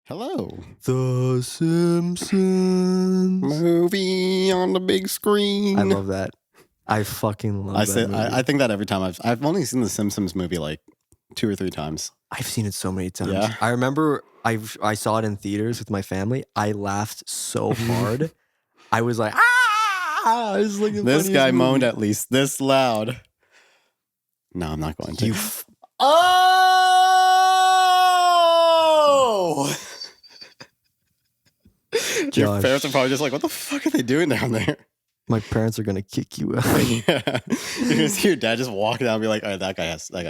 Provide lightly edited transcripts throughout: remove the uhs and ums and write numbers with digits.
Hello. The Simpsons. Movie on the big screen. I love that. I fucking love that movie. I think that every time I've only seen the Simpsons movie like 2 or 3 times. I've seen it so many times. Yeah. I remember I saw it in theaters with my family. I laughed so hard. I was like, ah! It was like This guy moaned at least this loud. No, I'm not going to. Oh! Your parents are probably just like, what the fuck are they doing down there? My parents are gonna kick you out. Yeah. You're gonna see your dad just walk down and be like, all right, that guy has to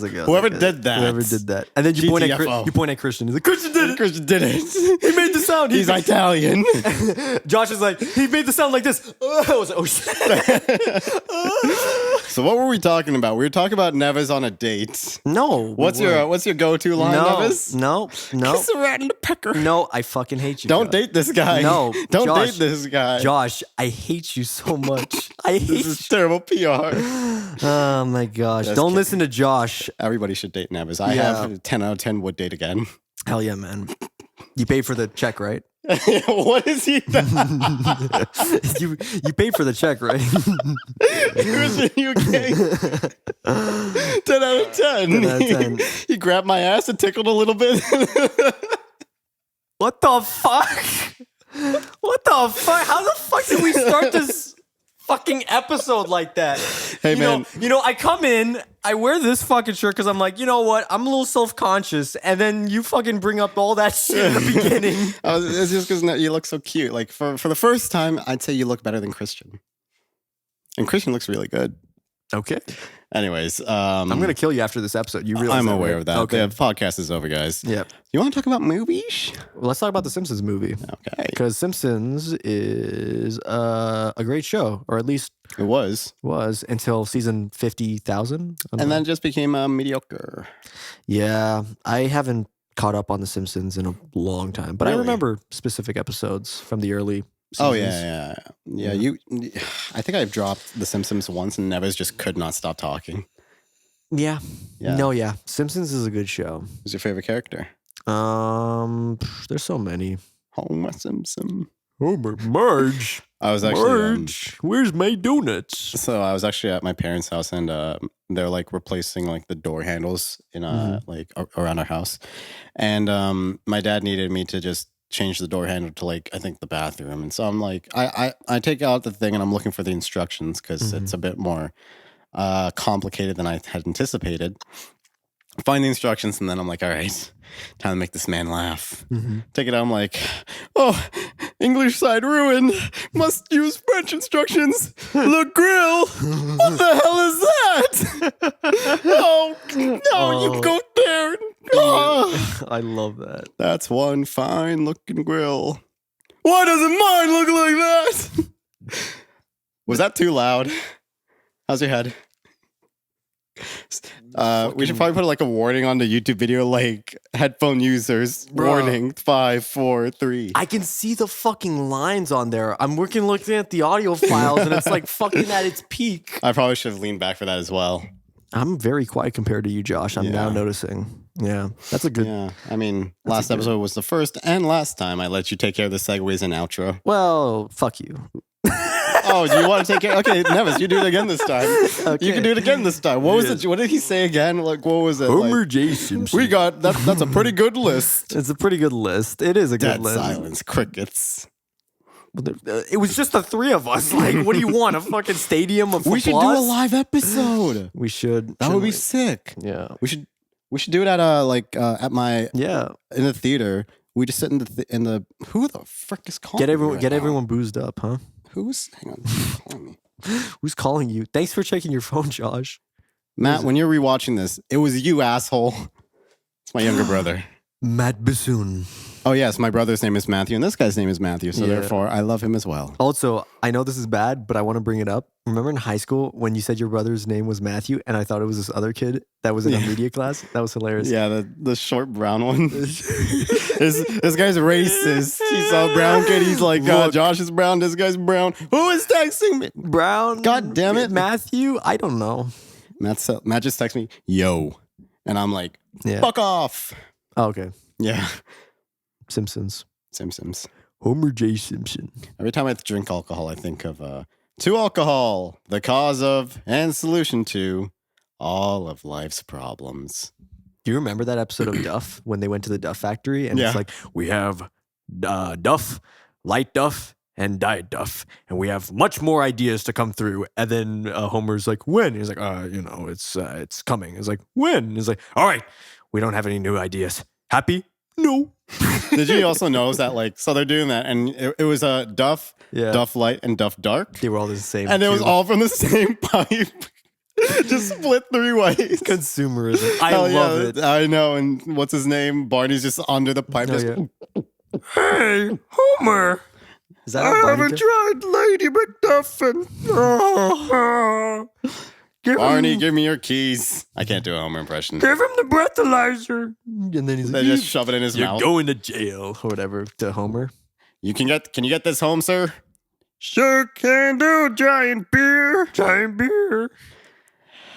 go. Whoever did that. And then you point at Christian. He's like, Christian did it. Christian did it. He made the sound. He's Italian. Josh is like, he made the sound like this. I was like, oh shit. So what were we talking about? We were talking about Neves on a date. No. What's your go-to line, Neves? No. Kiss a rat in the pecker. No, I fucking hate you. Don't date this guy. No. Don't Josh, date this guy. Josh, I hate you so much. This is terrible PR. Oh my gosh. Just Don't kidding. listen to Josh. Everybody should date Neves. I have a 10 out of 10 would date again. Hell yeah, man. You paid for the check, right? What is he? you paid for the check, right? He was in UK. 10 out of 10. 10 out of 10. He grabbed my ass and tickled a little bit. What the fuck? What the fuck? How the fuck did we start this fucking episode like that? Hey, man. I come in, I wear this fucking shirt because I'm like, you know what? I'm a little self-conscious. And then you fucking bring up all that shit in the beginning. It's just because you look so cute. Like, for the first time, I'd say you look better than Christian. And Christian looks really good. Okay. Anyways. I'm going to kill you after this episode. You realize I'm that, aware right? of that. Okay. The podcast is over, guys. Yep. You want to talk about movies? Well, let's talk about the Simpsons movie. Okay. Because Simpsons is a great show, or at least It was until season 50,000. And then it just became mediocre. Yeah, I haven't caught up on the Simpsons in a long time, but Really? I remember specific episodes from the early seasons. Oh, yeah. I think I've dropped The Simpsons once and Neves just could not stop talking. Yeah. Yeah. No, yeah. Simpsons is a good show. Who's your favorite character? There's so many. Homer Simpson. Homer, Marge. I was actually... Marge, where's my donuts? So I was actually at my parents' house and they're like replacing like the door handles in like around our house. And my dad needed me to just change the door handle to like I think the bathroom. And so I'm like I take out the thing and I'm looking for the instructions because it's a bit more complicated than I had anticipated. Find the instructions and then I'm like, all right, time to make this man laugh. Take it out. I'm like, oh, English side ruined. Must use French instructions. The grill. What the hell is that? Oh, no, you go there. Oh. I love that. That's one fine looking grill. Why doesn't mine look like that? Was that too loud? How's your head? We should probably put like a warning on the YouTube video, like headphone users, warning 5, 4, 3. I can see the fucking lines on there. I'm looking at the audio files and it's like fucking at its peak. I probably should have leaned back for that as well. I'm very quiet compared to you, Josh. I'm now noticing. Yeah, that's a good. Yeah, I mean, last episode was the first and last time I let you take care of the segues and outro. Well, fuck you. Oh, do you want to take care? Okay, Neves, you do it again this time. Okay. You can do it again this time. What was it? What did he say again? Like, what was it? Homer J. Simpson. We got that. That's a pretty good list. It's a pretty good list. It is a good Dead list. silence, crickets. It was just the three of us. Like, what do you want? A fucking stadium of applause? We should do a live episode. We should. That would be sick. Yeah. We should do it at at my in the theater. We just sit in the who the frick is calling? Get everyone boozed up, huh? Hang on, who's calling me? Who's calling you? Thanks for checking your phone, Josh. Matt, when you're rewatching this, it was you, asshole. It's my younger brother. Matt Bassoon. Oh yes, my brother's name is Matthew, and this guy's name is Matthew, so therefore I love him as well. Also, I know this is bad, but I want to bring it up. Remember in high school when you said your brother's name was Matthew, and I thought it was this other kid that was in a media class? That was hilarious. Yeah, the short brown one. This guy's racist. He saw a brown kid. He's like, Josh is brown. This guy's brown. Who is texting me? Brown. God damn it, Matthew. I don't know. Matt just texted me, yo, and I'm like, fuck off. Oh, okay. Yeah. Simpsons. Simpsons. Homer J. Simpson. Every time I drink alcohol, I think of to alcohol, the cause of and solution to all of life's problems. Do you remember that episode of Duff when they went to the Duff factory and Yeah. it's like, we have Duff, light Duff, and diet Duff, and we have much more ideas to come through. And then Homer's like, when? He's like, it's coming. It's like, when? He's like, all right, we don't have any new ideas. Happy? No. Did you also notice that, like, so they're doing that, and it was Duff, Duff Light, and Duff Dark, They were all the same. and it was all from the same pipe, just split 3 ways. Consumerism. I Hell love yeah, it. I know. And what's his name? Barney's just under the pipe. Oh, just, yeah. Hey, Homer, Is that how Barney does? tried Lady Macduff, and Barney, give me your keys. I can't do a Homer impression. Give him the breathalyzer. And then he's They like, just shove it in his you're mouth. going to jail or whatever to Homer. Can you get this home, sir? Sure can do, giant beer. Giant beer.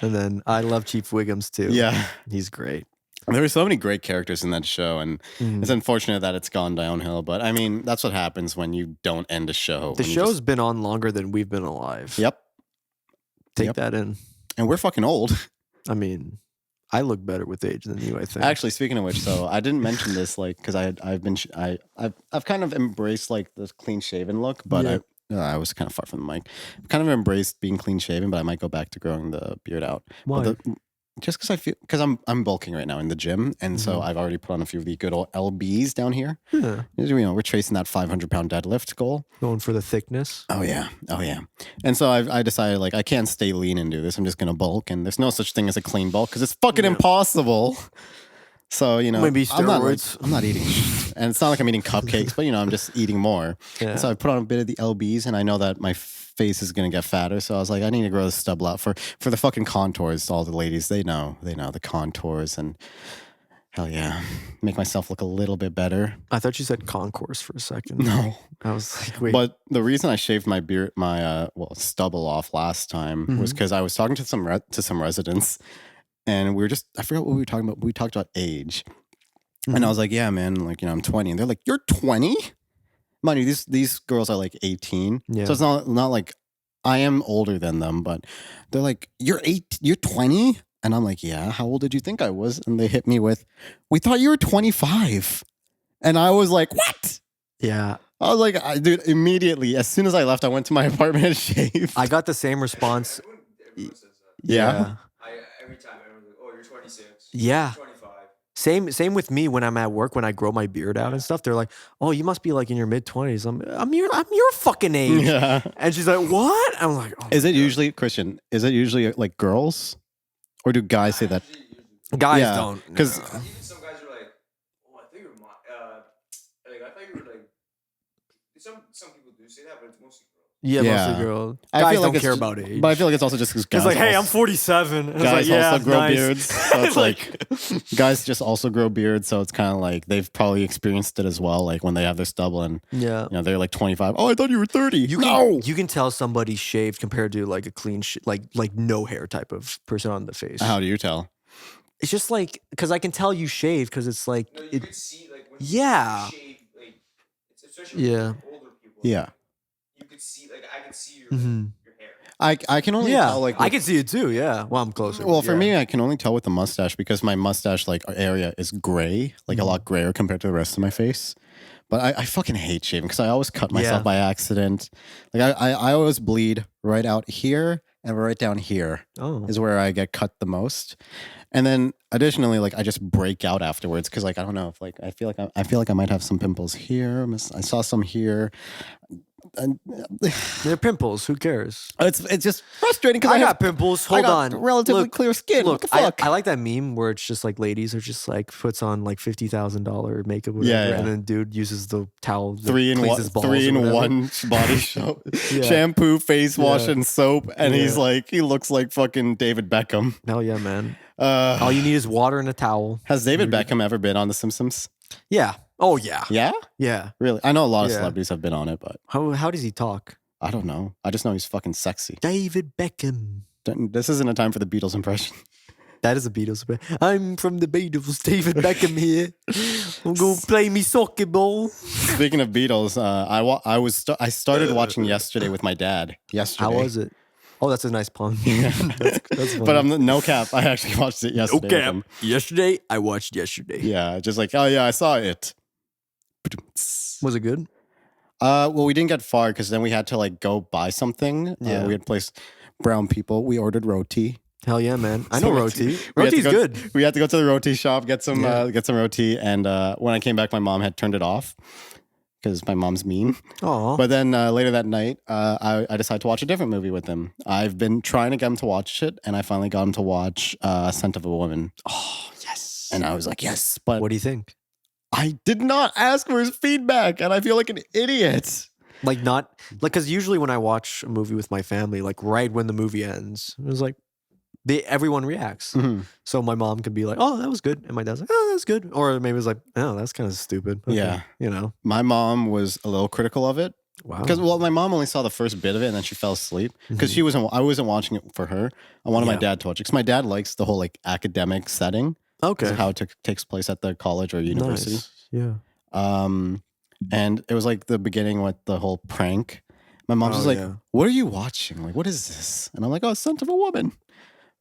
And then I love Chief Wiggums too. Yeah. He's great. There were so many great characters in that show, and Mhm. it's unfortunate that it's gone downhill. But I mean, that's what happens when you don't end a show. The when you show's been on longer than we've been alive. Yep. Take Yep. that in. And we're fucking old. I mean, I look better with age than you, I think. Actually, speaking of which, so I didn't mention this, like, because I've kind of embraced like this clean shaven look, but Yeah. I was kind of far from the mic. I've kind of embraced being clean shaven, but I might go back to growing the beard out. Why? But just because I'm bulking right now in the gym, and so Mhm. I've already put on a few of the good old LBs down here. Yeah. We're chasing that 500-pound deadlift goal. Going for the thickness. Oh yeah. And so I decided, like, I can't stay lean and do this. I'm just gonna bulk, and there's no such thing as a clean bulk because it's fucking Yeah. impossible. So Maybe I'm steroids. not eating, and it's not like I'm eating cupcakes, but I'm just eating more. Yeah. And so I put on a bit of the LBs, and I know that my face is gonna get fatter. So I was like, I need to grow the stubble out for the fucking contours. All the ladies, they know the contours, and hell yeah, make myself look a little bit better. I thought you said concourse for a second. No. I was like, wait. But the reason I shaved my beard, stubble off last time was Mhm. because I was talking to some residents, and I forgot what we were talking about. We talked about age, and I was like, "Yeah, man, like I'm 20," and they're like, "You're 20?" Mind you, these girls are like 18, Yeah. so it's not like I am older than them, but they're like, "You're 20?" And I'm like, "Yeah, how old did you think I was?" And they hit me with, "We thought you were 25," and I was like, "What?" Yeah. I was like, dude, immediately, as soon as I left, I went to my apartment and shaved. I got the same response. Everyone says that. Yeah. Every time everyone's like, "Oh, you're 26." Yeah. 25. Same with me when I'm at work, when I grow my beard out and stuff. They're like, "Oh, you must be like in your mid-20s." I'm your fucking age. Yeah. And she's like, "What?" I'm like, oh Is my it God. usually, Christian, is it usually like girls? Or do guys say that? Guys Yeah, don't? 'cause- No. Even some guys are like, "Oh, I thought you were like I thought you were like." Some people do say that, but it's mostly girls. Yeah, Yeah. mostly girls. I Guys feel like don't it's care just- about age. But I feel like it's also just because guys. It's like, hey, I'm also, 47. And it's guys like, yeah, also grow nice. beards. So it's like, guys just also grow beards. So it's kind of like they've probably experienced it as well. Like when they have their stubble and yeah. they're like 25. Oh, I thought you were 30. You can tell somebody's shaved compared to like a clean, like no hair type of person on the face. How do you tell? It's just like, because I can tell you shaved because it's like, No, you it, could see like when Yeah. you shave, like especially Yeah. with older people. Yeah. You could see I could see your Mhm. your hair. I can only yeah, tell like I can see it too. Yeah. Well, I'm closer. Well, but for yeah. me, I can only tell with the mustache because my mustache like area is gray, like a lot grayer compared to the rest of my face. But I fucking hate shaving because I always cut myself Yeah. by accident. Like I always bleed right out here and right down here Oh. is where I get cut the most. And then additionally, like I just break out afterwards because like I don't know if like I feel like I might have some pimples here. I saw some here. And They're pimples. Who cares? it's just frustrating because I got pimples. Hold on. relatively Look, clear skin. Look, what the fuck? I like that meme where it's just like ladies are just like puts on like $50,000 makeup, or whatever, Yeah, yeah. and then dude uses the towel. that three in cleans one, his balls three or in whatever. one body soap, Yeah. shampoo, face wash, Yeah. and soap, and he's Yeah. like, he looks like fucking David Beckham. Hell yeah, man. All you need is water and a towel. Has David You're Beckham ever been on The Simpsons? Yeah. Oh yeah. Yeah, Yeah. really. I know a lot of Yeah. celebrities have been on it, but How does he talk? I don't know. I just know he's fucking sexy. David Beckham. This isn't a time for the Beatles impression. That is a Beatles band. I'm from the Beatles, David Beckham here. I'm going to play me soccer ball. Speaking of Beatles, I started watching yesterday with my dad. Yesterday. How was it? Oh, that's a nice pun. that's funny. But I'm no cap. I actually watched it yesterday. with him. Yesterday, I watched yesterday. Yeah, just like, oh yeah, I saw it. Was it good? Well, we didn't get far because then we had to like go buy something. Yeah. We had placed brown people. We ordered roti. Hell yeah, man. I know roti. We had to Roti's go- good. We had to go to the roti shop, get some Yeah. roti, and when I came back, my mom had turned it off because my mom's mean. Oh, But then later that night, I decided to watch a different movie with him. I've been trying to get him to watch it, and I finally got him to watch Scent of a Woman. oh, yes. And I was like, yes, but What do you think? I did not ask for his feedback, and I feel like an idiot. Like not like because usually when I watch a movie with my family, like right when the movie ends, it was like everyone reacts. Mhm. So my mom could be like, "Oh, that was good," and my dad's like, "Oh, that's good," or maybe it's like, "Oh, that's kind of stupid." Okay. Yeah. you know. My mom was a little critical of it. Wow. Because my mom only saw the first bit of it and then she fell asleep because Mhm. I wasn't watching it for her. I wanted my Yeah. dad to watch it because my dad likes the whole like academic setting. 'Cause Okay. of how it takes place at the college or university. Nice. Yeah. And it was like the beginning with the whole prank. My mom's Oh, just like, yeah. "What are you watching? Like, what is this?" And I'm like, "Oh, Scent of a Woman."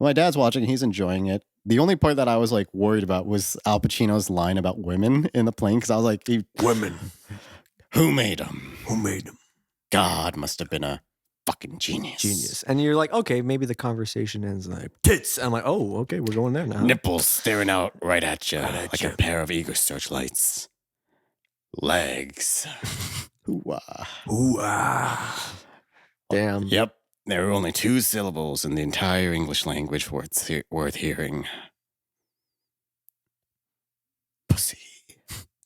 My dad's watching. He's enjoying it. The only part that I was like worried about was Al Pacino's line about women in the plane because I was like, Women. "Who made them? Who made them? God must have been a fucking genius." Genius. And you're like, okay, maybe the conversation ends like tits. I'm like, oh, okay, we're going there now. Nipples staring out right at you like ya. a pair of eager searchlights. Legs. Ooh-ah. Ooh, ah. Damn. Yep. There are only 2 syllables in the entire English language worth hearing. Pussy.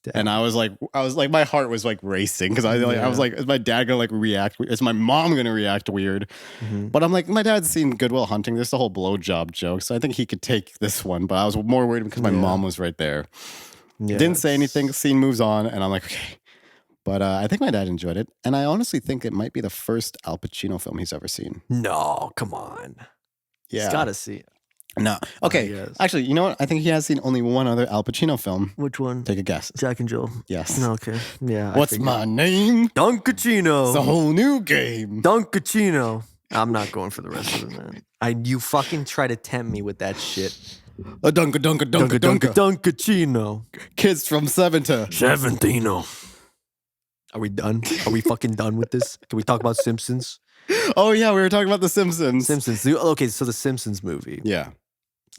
Damn. And I was like, my heart was like racing because I was like, is my dad gonna like react? Is my mom gonna react weird? Mhm. But I'm like, my dad's seen Good Will Hunting. There's the whole blowjob joke, so I think he could take this one. But I was more worried because my Yeah. mom was right there. Yeah, Didn't say it's- anything. Scene moves on, and I'm like, okay. But I think my dad enjoyed it, and I honestly think it might be the first Al Pacino film he's ever seen. No, come on. Yeah. He's got to see it. No. Okay. yes. Actually, you know what? I think he has seen only one other Al Pacino film. Which one? Take a guess. Jack and Jill. Yes. Okay. Yeah. What's my name? Dunkachino. It's a whole new game. Dunkachino. I'm not going for the rest of it, man. You fucking try to tempt me with that shit. A dunka. Dunkachino. Kids from 7 to. Seventino. Are we done? Are we fucking done with this? Can we talk about Simpsons? Oh yeah, we were talking about The Simpsons. Simpsons. Okay, so the Simpsons movie. Yeah.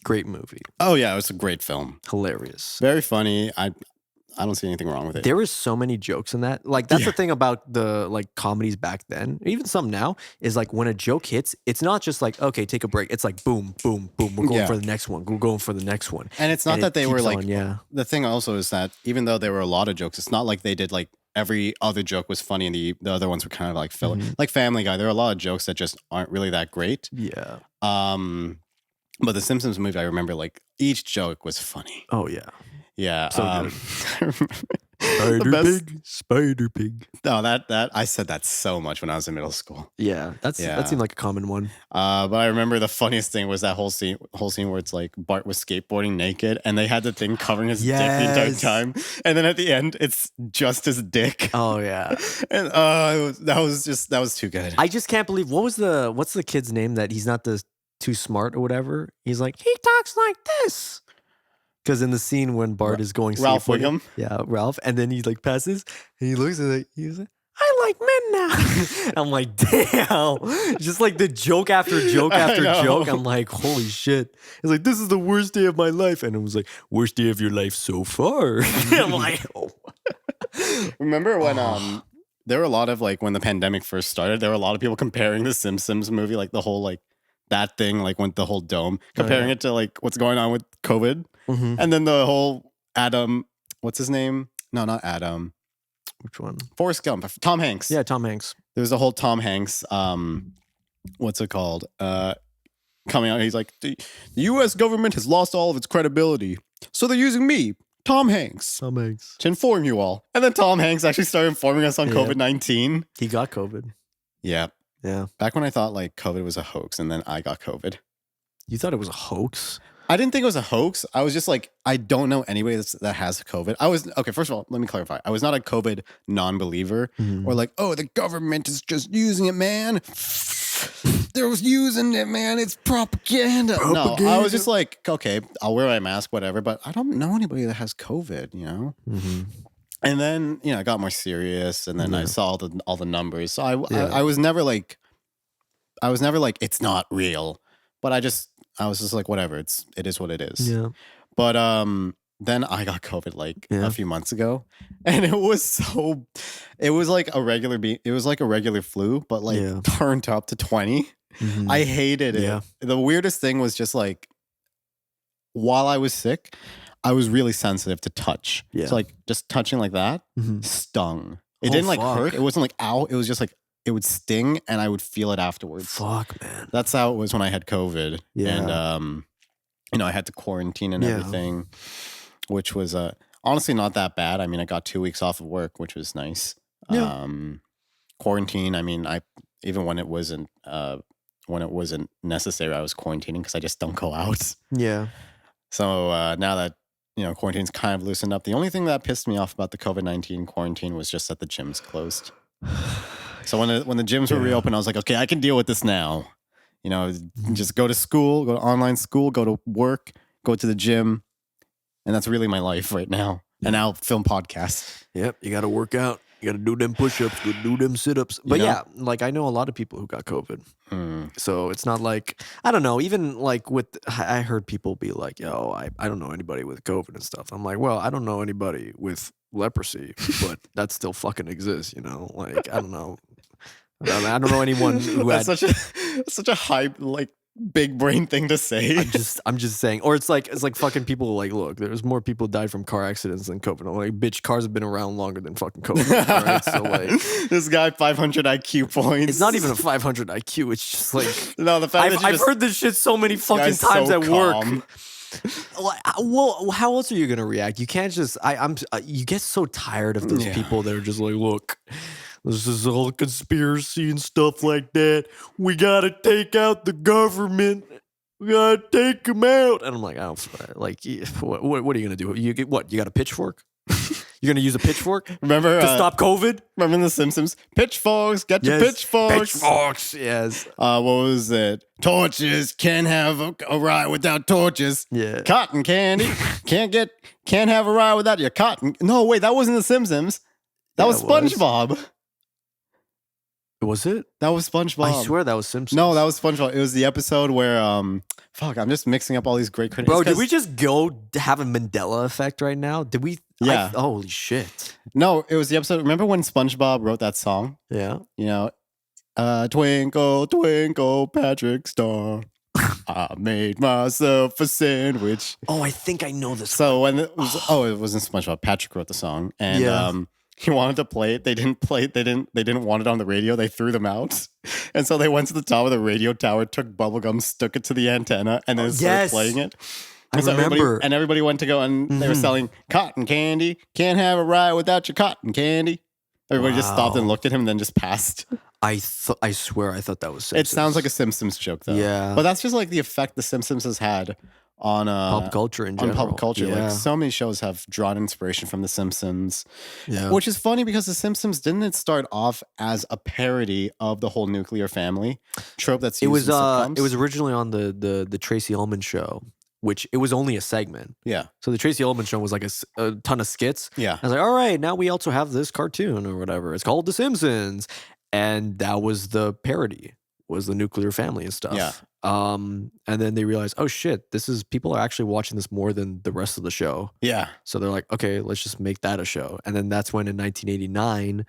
Great movie. Oh yeah, it was a great film. Hilarious. Very funny. I don't see anything wrong with it. There was so many jokes in that. Like that's the thing about the like comedies back then, even some now, is like when a joke hits, it's not just like, okay, take a break. It's like boom, boom, boom. We're going Yeah. for the next one. We're going for the next one. And it's not And that it they were keeps like on, yeah. the thing also is that even though there were a lot of jokes, it's not like they did like every other joke was funny and the other ones were kind of like filler. Mhm. Like Family Guy, there are a lot of jokes that just aren't really that great. Yeah. But the Simpsons movie, I remember like each joke was funny. Oh yeah. Yeah. So good. Spider pig. Spider pig. No, that I said that so much when I was in middle school. Yeah. That seemed like a common one. But I remember the funniest thing was that whole scene where it's like Bart was skateboarding naked and they had the thing covering his dick the entire Yes. time. And then at the end, it's just his dick. Oh yeah. And that was too good. I just can't believe what's the kid's name that he's not too smart or whatever. He's like, he talks like this. Because in the scene when Bart is going Ralph skateboarding- Wiggum? Yeah, Ralph. And then he like passes and he looks and he's like, I like men now. I'm like, damn. Just like the joke after joke I after know. joke. I'm like, holy shit. He's like, this is the worst day of my life. And it was like, worst day of your life so far. I'm like, oh. Remember when there were a lot of like when the pandemic first started, there were a lot of people comparing the Simpsons movie, like the whole like that thing, like went the whole dome, comparing it to like what's going on with COVID. Mhm. And then the whole Adam, what's his name? No, not Adam. Which one? Forrest Gump. Tom Hanks. Yeah, Tom Hanks. There was the whole Tom Hanks, what's it called? Coming out. He's like, the US government has lost all of its credibility. So they're using me, Tom Hanks, Tom Hanks. to inform you all. And then Tom Hanks actually started informing us on Yeah. COVID-19. He got COVID. Yeah. Yeah. Back when I thought like COVID was a hoax and then I got COVID. You thought it was a hoax? I didn't think it was a hoax. I was just like, I don't know anybody that has COVID. Okay, first of all, let me clarify. I was not a COVID non-believer or like, oh, the government is just using it, man. They're using it, man. It's propaganda. No, I was just like, okay, I'll wear my mask, whatever, but I don't know anybody that has COVID, you know? And then, you know, I got more serious and then I saw all the numbers. So I was never like, it's not real. But I was just like, whatever, it is what it is. Yeah. But then I got COVID like a few months ago, and it was like a regular flu, but like turned up to 20. I hated it. Yeah. The weirdest thing was just like, while I was sick, I was really sensitive to touch. Yeah. So like just touching like that stung. It didn't like hurt. It wasn't like ow. It was just like, it would sting and I would feel it afterwards. Fuck, man. That's how it was when I had COVID. Yeah. And, you know, I had to quarantine and everything, which was honestly not that bad. I mean, I got 2 weeks off of work, which was nice. Yeah. Quarantine, I mean, even when it wasn't necessary, I was quarantining because I just don't go out. Yeah. So now that, you know, quarantine's kind of loosened up, the only thing that pissed me off about the COVID-19 quarantine was just that the gyms closed. So when the gyms were reopened, I was like, okay, I can deal with this now. You know, just go to school, go to online school, go to work, go to the gym. And that's really my life right now. And now film podcasts. Yep. You got to work out. You got to do them push-ups, go do them sit-ups. But yeah, like I know a lot of people who got COVID. So it's not like, I don't know, even like I heard people be like, yo, I don't know anybody with COVID and stuff. I'm like, well, I don't know anybody with leprosy, but that still fucking exists, you know? Like, I don't know. I don't know anyone who had such a high, like, big brain thing to say. I'm just saying, or it's like fucking people like, look, there's more people died from car accidents than COVID. I'm like, bitch, cars have been around longer than fucking COVID. All right, so like, this guy 500 IQ points. It's not even a 500 IQ. It's just like, no, the fact I've heard this shit so many fucking times at work. Well, how else are you gonna react? You can't just. You get so tired of those people that are just like, look, this is all conspiracy and stuff like that. We gotta take out the government. We gotta take them out. And I'm like, oh, like, what are you gonna do? You got a pitchfork? You're gonna use a pitchfork? Remember to stop COVID? Remember in The Simpsons? Pitchforks, get your pitchforks. Pitchforks, yes. What was it? Torches, can't have a ride without torches. Yeah. Cotton candy, can't have a ride without your cotton. No, wait, that wasn't The Simpsons. That was SpongeBob. Was it? That was SpongeBob. I swear that was Simpsons. No, that was SpongeBob. It was the episode where fuck, I'm just mixing up all these great critics. Bro, did we just go have a Mandela effect right now? Did we? Yeah. Holy shit. No, it was the episode. Remember when SpongeBob wrote that song? Yeah. You know, twinkle, twinkle, Patrick Star. I made myself a sandwich. Oh, I think I know this. So when it wasn't SpongeBob. Patrick wrote the song, and he wanted to play it. They didn't play it. They didn't want it on the radio. They threw them out, and so they went to the top of the radio tower, took bubblegum, stuck it to the antenna, and then started playing it. I remember. Everybody went to go, and they were selling cotton candy. Can't have a ride without your cotton candy. Everybody just stopped and looked at him, and then just passed. I swear I thought that was Simpsons. It sounds like a Simpsons joke, though. Yeah. But that's just like the effect the Simpsons has had on pop culture in general. On pop culture. Yeah. Like so many shows have drawn inspiration from The Simpsons. Yeah. Which is funny because The Simpsons, didn't it start off as a parody of the whole nuclear family trope that's used in sitcoms? It was originally on the Tracy Ullman show, which it was only a segment. Yeah. So the Tracy Ullman show was like a ton of skits. Yeah. I was like, all right, now we also have this cartoon or whatever. It's called The Simpsons. And that was the parody, was the nuclear family and stuff. Yeah. And then they realized, oh shit, people are actually watching this more than the rest of the show. Yeah. So they're like, okay, let's just make that a show. And then that's when in 1989,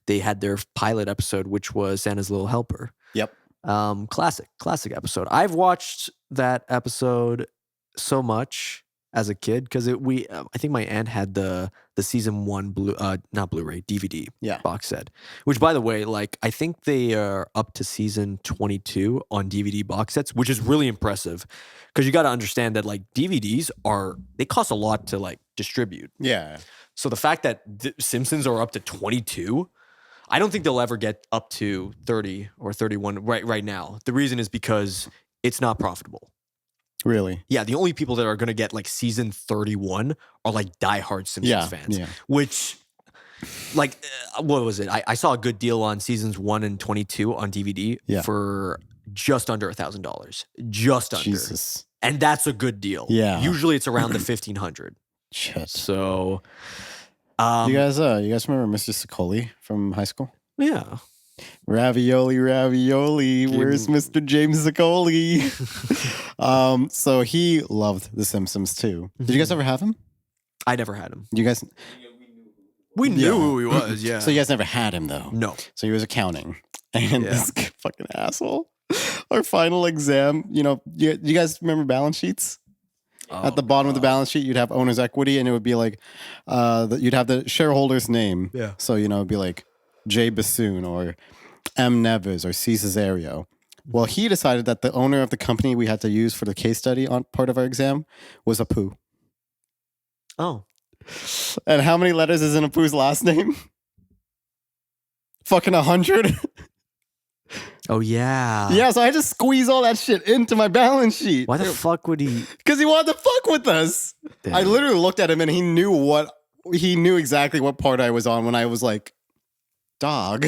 they had their pilot episode, which was Santa's Little Helper. Yep. Classic episode. I've watched that episode so much as a kid because I think my aunt had the season 1 not Blu-ray, DVD box set, which by the way, like I think they are up to season 22 on DVD box sets, which is really impressive because you got to understand that like DVDs they cost a lot to like distribute. Yeah. So the fact that Simpsons are up to 22, I don't think they'll ever get up to 30 or 31 right now. The reason is because it's not profitable. Really? Yeah, the only people that are going to get like season 31 are like diehard Simpsons fans. Yeah. Which, like, what was it? I saw a good deal on seasons 1 and 22 on DVD for just under $1,000. Just under. Jesus. And that's a good deal. Yeah. Usually it's around the 1,500. Shit. So, you guys remember Mr. Sicoli from high school? Yeah. Ravioli, where's Mr. James Sicoli? So he loved The Simpsons too. Did you guys ever have him? I never had him. You guys? We knew who he was, yeah. So you guys never had him though? No. So he was accounting. And this fucking asshole. Our final exam, you guys remember balance sheets? At the bottom of the balance sheet, you'd have owner's equity, and it would be like, you'd have the shareholder's name. Yeah. So, it'd be like J. Bassoon or M. Neves or C. Cesario. Well, he decided that the owner of the company we had to use for the case study on part of our exam was Apu. Oh. And how many letters is in Apu's last name? Fucking 100. Oh, yeah. Yeah, so I had to squeeze all that shit into my balance sheet. Why the fuck would he? Because he wanted to fuck with us. Damn. I literally looked at him and he knew exactly what part I was on when I was like, dog.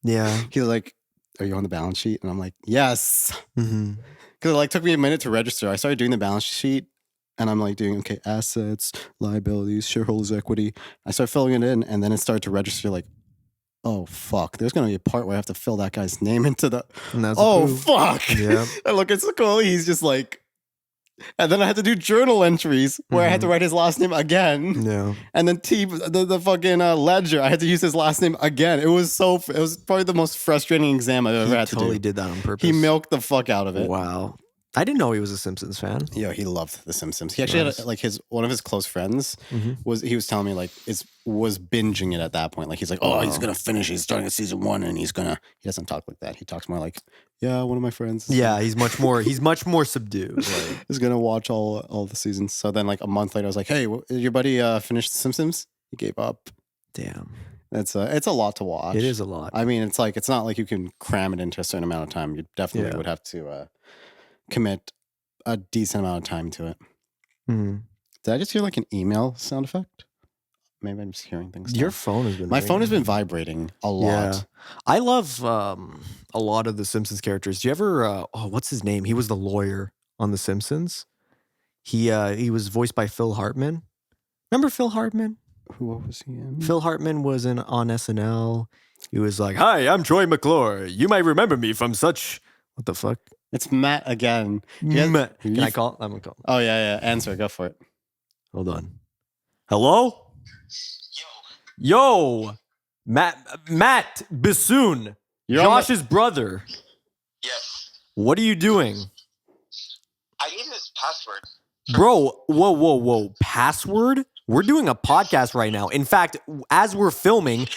Yeah. He was like, are you on the balance sheet? And I'm like, yes. Mm-hmm. Because it took me a minute to register. I started doing the balance sheet and I'm like doing, okay, assets, liabilities, shareholders' equity. I started filling it in and then it started to register like, oh, fuck. There's going to be a part where I have to fill that guy's name into the... Oh, fuck. Yeah. I look at Sicoli. He's just like... And then I had to do journal entries where I had to write his last name again. Yeah. And then the fucking ledger, I had to use his last name again. It was probably the most frustrating exam I've ever had to do. He totally did that on purpose. He milked the fuck out of it. Wow. I didn't know he was a Simpsons fan. Yeah, he loved The Simpsons. He actually had one of his close friends was telling me was binging it at that point. Like he's like, he's gonna finish. He's starting at season 1 and he doesn't talk like that. He talks more like, yeah, one of my friends. Yeah, he's much more subdued. Like. He's gonna watch all the seasons. So then like a month later, I was like, hey, did your buddy finish The Simpsons? He gave up. Damn. It's a lot to watch. It is a lot. I mean, it's not like you can cram it into a certain amount of time. You definitely would have to commit a decent amount of time to it. Mm-hmm. Did I just hear like an email sound effect? Maybe I'm just hearing things. Your phone has been. My phone has been vibrating a lot. Yeah. I love a lot of the Simpsons characters. Do you ever? What's his name? He was the lawyer on the Simpsons. He was voiced by Phil Hartman. Remember Phil Hartman? What was he in? Phil Hartman was on SNL. He was like, "Hi, I'm Troy McClure. You might remember me from such." What the fuck? It's Matt again. Matt. Can I call? I'm gonna call. Oh yeah. Answer. Go for it. Hold on. Hello? Yo. Matt Bassoon. Josh's brother. Yes. What are you doing? I need his password. Bro, whoa. Password? We're doing a podcast right now. In fact, as we're filming,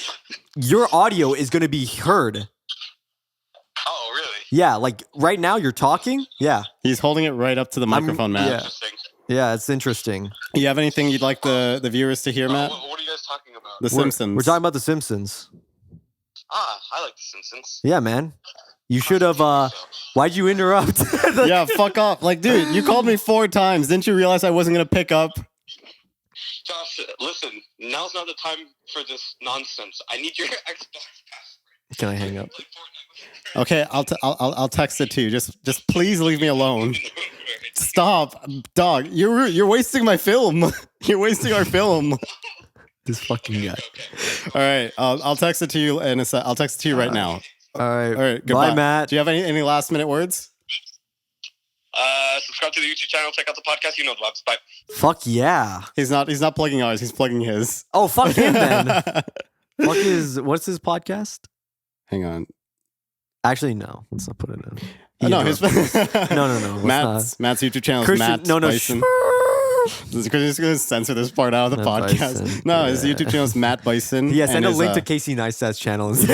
your audio is going to be heard. Oh, really? Yeah, like right now you're talking? Yeah. He's holding it right up to the microphone, Matt. Yeah. Interesting. Yeah, it's interesting. You have anything you'd like the viewers to hear, Matt? What are you guys talking about? The Simpsons. We're talking about The Simpsons. I like The Simpsons. Yeah, man. You should have, why'd you interrupt? Yeah, fuck off. Like, dude, you called me 4 times. Didn't you realize I wasn't going to pick up? Josh, listen, now's not the time for this nonsense. I need your Xbox password. Can I hang up? Okay, I'll text it to you. Just please leave me alone. Stop, dog. You're wasting my film. You're wasting our film. This fucking guy. All right, I'll text it to you, and I'll text it to you right now. All right. Goodbye. Bye, Matt. Do you have any last minute words? Subscribe to the YouTube channel. Check out the podcast. You know the vibes. Bye. Fuck yeah. He's not plugging ours. He's plugging his. Oh, fuck him then. What's his podcast? Hang on. Actually, no. Let's not put it in. No. No. Matt's YouTube channel is Christian, Matt no. Bison. Christian's going to censor this part out of the Matt podcast. Bison. No, his YouTube channel is Matt Bison. Yeah, send a link to Casey Neistat's channel. It's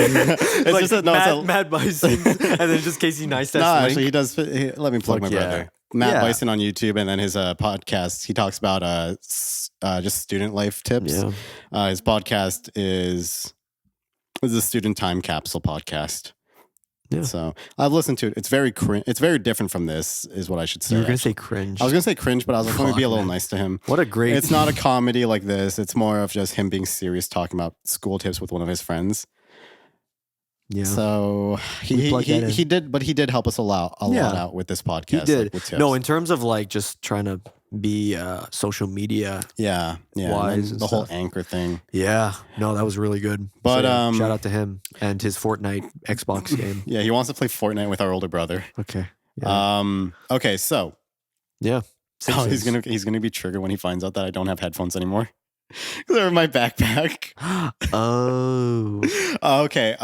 like just Matt Bison, and then just Casey Neistat's No, link. actually, he does. Let me plug my brother. Matt Bison on YouTube, and then his podcast. He talks about just student life tips. Yeah. His podcast is a student time capsule podcast. Yeah. So I've listened to it. It's very it's very different from this, is what I should say. You were gonna actually. say cringe. I was gonna say cringe, but I was like, let me be a Fuck, little man. nice to him. What a great. It's not a comedy like this. It's more of just him being serious, talking about school tips with one of his friends. Yeah. So he did help us a lot out with this podcast. He did. Like, with tips. No, in terms of like just trying to be social media. Yeah. Wise and the whole stuff. anchor thing. Yeah. No, that was really good. But, yeah, shout out to him and his Fortnite Xbox game. Yeah, he wants to play Fortnite with our older brother. Okay. Yeah. Okay, so yeah. oh, he's gonna be triggered when he finds out that I don't have headphones anymore. They're in my backpack. Oh. Okay.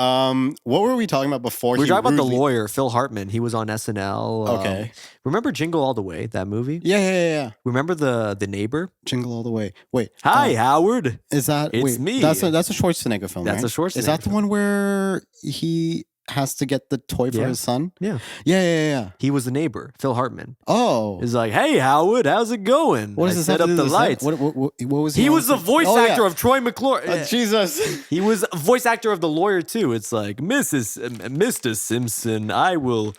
What were we talking about before? We were talking about the lawyer, Phil Hartman. He was on SNL. Okay. Remember Jingle All the Way, that movie? Yeah. Remember the neighbor? Jingle All the Way. Wait. Hi, Howard. Is that It's me. That's a Schwarzenegger film. That's right? a Schwarzenegger Is that the one where he has to get the toy for his son? Yeah. Yeah. He was the neighbor, Phil Hartman. Oh. He's like, hey, Howard, how's it going? What does I this set have to up do the with lights. What was He was the voice actor of Troy McClure. Jesus. He was a voice actor of the lawyer too. It's like, Mr. Simpson, I will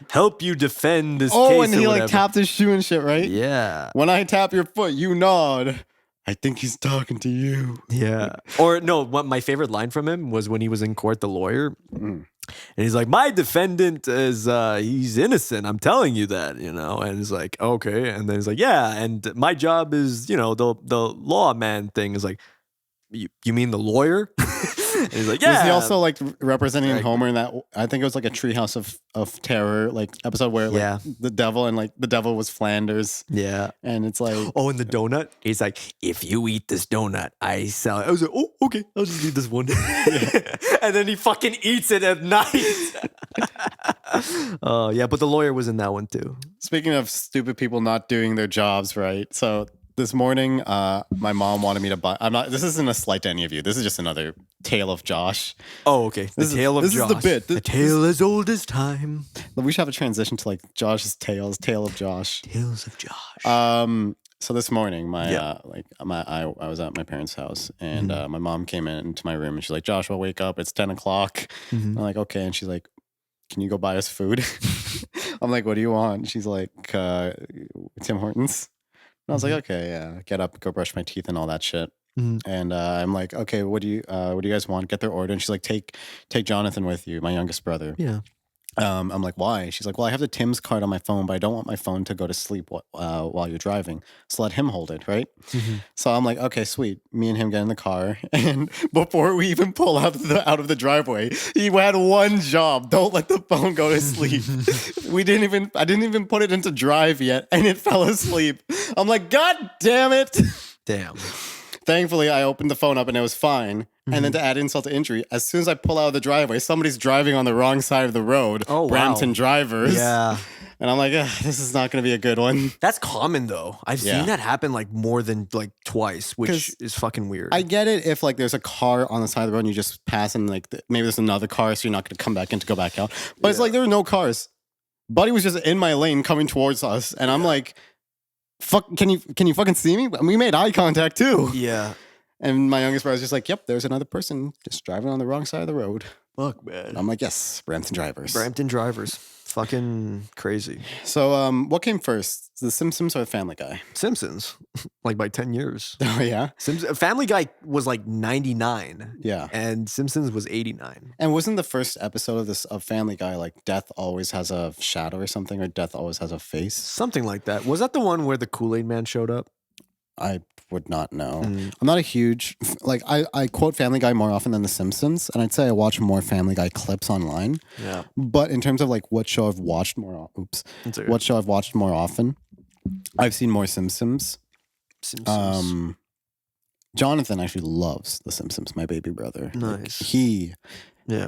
help you defend this case. Oh, and or he whatever. like tapped his shoe and shit, right? Yeah. When I tap your foot, you nod. I think he's talking to you. Yeah. Or no, what my favorite line from him was when he was in court, the lawyer. And he's like, my defendant is, he's innocent. I'm telling you that, you know? And he's like, okay. And then he's like, yeah. And my job is, you know, the lawman thing is like, you mean the lawyer? And he's like, yeah. Was he also like representing Like- Homer in that? I think it was like a Treehouse of Terror like episode where like the devil and like the devil was Flanders. Yeah. And it's like, Oh, and the donut. He's like, if you eat this donut, I sell it. I was like, oh, okay, I'll just eat this one. And then he fucking eats it at night. Oh, yeah, but the lawyer was in that one too. speaking of stupid people not doing their jobs right. So this morning, my mom wanted me to buy. This isn't a slight to any of you. This is just another tale of Josh. Oh, okay. This is the bit. The tale as old as time. We should have a transition to like Josh's tale of Josh. Tales of Josh. So this morning, I was at my parents' house, and my mom came into my room, and she's like, "Joshua, wake up! It's 10 o'clock." I'm like, "Okay," and she's like, "Can you go buy us food?" I'm like, "What do you want?" She's like, "Tim Hortons." And I was like, "Okay, yeah." Get up, go brush my teeth, and all that shit. And I'm like, "Okay, what do you guys want?" Get their order, and she's like, "Take Jonathan with you, my youngest brother." Yeah. I'm like, why? She's like, well, I have the Tim's card on my phone, but I don't want my phone to go to sleep while you're driving. So let him hold it, right? So I'm like, okay, sweet. Me and him get in the car, and before we even pull out of the driveway, he had one job: don't let the phone go to sleep. I didn't even put it into drive yet, and it fell asleep. I'm like, God damn it! Damn. Thankfully, I opened the phone up and it was fine. And then to add insult to injury, as soon as I pull out of the driveway, somebody's driving on the wrong side of the road. Oh, wow. Brampton drivers. Yeah. And I'm like, this is not going to be a good one. That's common though. I've Yeah. seen that happen like more than like twice, which 'Cause is fucking weird. I get it if like there's a car on the side of the road and you just pass and like maybe there's another car, so you're not going to come back in to go back out. But it's like there were no cars. Buddy was just in my lane coming towards us, and I'm like, "Fuck! Can you fucking see me?" We made eye contact too. Yeah. And my youngest brother's just like, "Yep, there's another person just driving on the wrong side of the road." Fuck, man. And I'm like, "Yes, Brampton drivers." Brampton drivers. Fucking crazy. So, what came first, The Simpsons or Family Guy? Simpsons. Like by 10 years. Oh yeah, Family Guy was like 99. yeah. And Simpsons was 89. And wasn't the first episode of Family Guy like death always has a shadow or something, or death always has a face? Something like that. Was that the one where the Kool-Aid Man showed up? I would not know. I'm not a huge like I quote Family Guy more often than The Simpsons, and I'd say I watch more Family Guy clips online. Yeah. But in terms of like what show I've watched more, what show I've watched more often, I've seen more Simpsons. Jonathan actually loves The Simpsons, my baby brother. Nice. Like,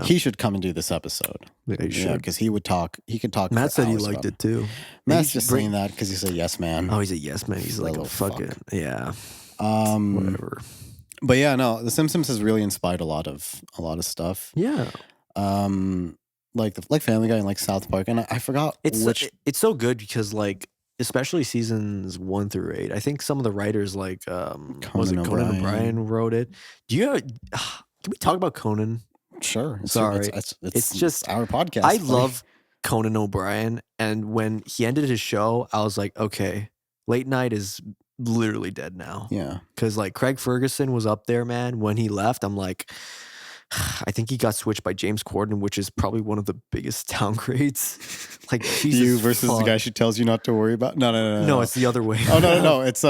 he should come and do this episode. Yeah, he should. Because he could talk. Matt for said he hours liked about it too. Matt's just saying that because he's a yes man. Oh, he's a yes man. He's like a little fucking fuck. yeah. Whatever. But yeah, no, The Simpsons has really inspired a lot of stuff. Yeah. Like Family Guy and like South Park, and I forgot which. It's so good because like especially seasons 1 through 8. I think some of the writers like Conan O'Brien O'Brien wrote it. Can we talk about Conan? Sure. Sorry. It's just our podcast. I buddy. love Conan O'Brien, and when he ended his show, I was like, okay, late night is literally dead now. Yeah. Because like Craig Ferguson was up there, man. When he left, I'm like, I think he got switched by James Corden, which is probably one of the biggest downgrades. Like Jesus You versus fuck. the guy she tells you not to worry about. No. No, it's the other way. Oh no. It's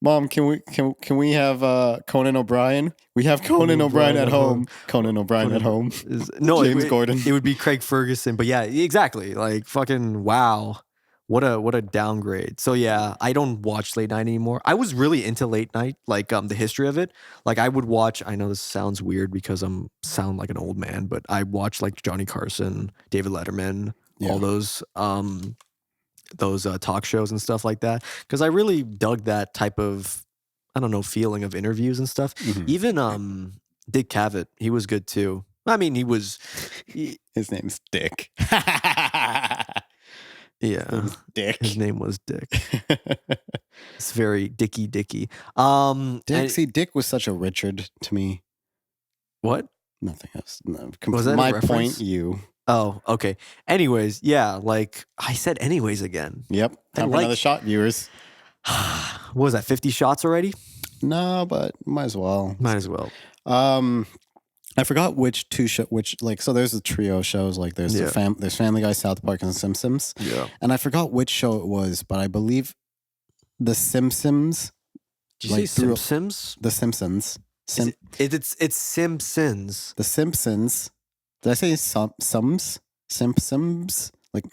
Mom, can we have Conan O'Brien? We have Conan O'Brien at home. Conan O'Brien at home. No, James Corden. It would be Craig Ferguson, but yeah, exactly. Like fucking wow. What a downgrade. So yeah, I don't watch late night anymore. I was really into late night, like the history of it. Like I would watch, I know this sounds weird because I'm sound like an old man, but I watched like Johnny Carson, David Letterman, all those talk shows and stuff like that. Because I really dug that type of, I don't know, feeling of interviews and stuff. Mhm. Even Dick Cavett, he was good too. I mean, His name's Dick. yeah, Dick. his name was Dick. It's very Dicky. Dick. And- See, Dick was such a Richard to me. what? Nothing else. No, Was that a my reference? point? You. Oh, okay. Anyways, yeah, like I said, anyways again. Yep. I Time for like- another shot, viewers. What was that? 50 shots already? No, but might as well. Might as well. I forgot which so there's a trio of shows, like there's there's Family Guy, South Park, and The Simpsons. Yeah. And I forgot which show it was, but I believe The Simpsons. Did you Like, say through- Simpsons? The Simpsons. It's Simpsons. The Simpsons. Did I say Simpsons? Like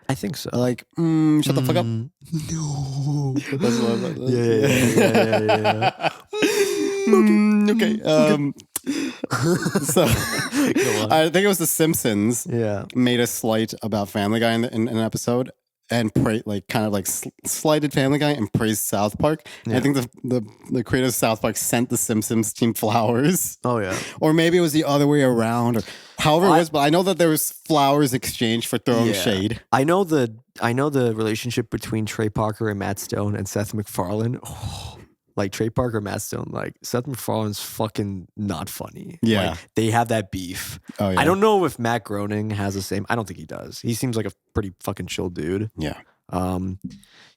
I think so. like shut the fuck up. No. That's what I was- Yeah. Okay. So Go on. I think it was The Simpsons Yeah. made a slight about Family Guy in an episode and slighted Family Guy and praised South Park. And I Yeah. think the creators of South Park sent the Simpsons team flowers, Oh yeah. or maybe it was the other way around, or however it was. But I know that there was flowers exchanged for throwing Yeah. shade. I know the relationship between Trey Parker and Matt Stone and Seth MacFarlane. Oh, like Trey Parker, Matt Stone, like Seth MacFarlane's fucking not funny. Yeah. Like, they have that beef. Oh yeah. I don't know if Matt Groening has the same. I don't think he does. He seems like a pretty fucking chill dude. Yeah.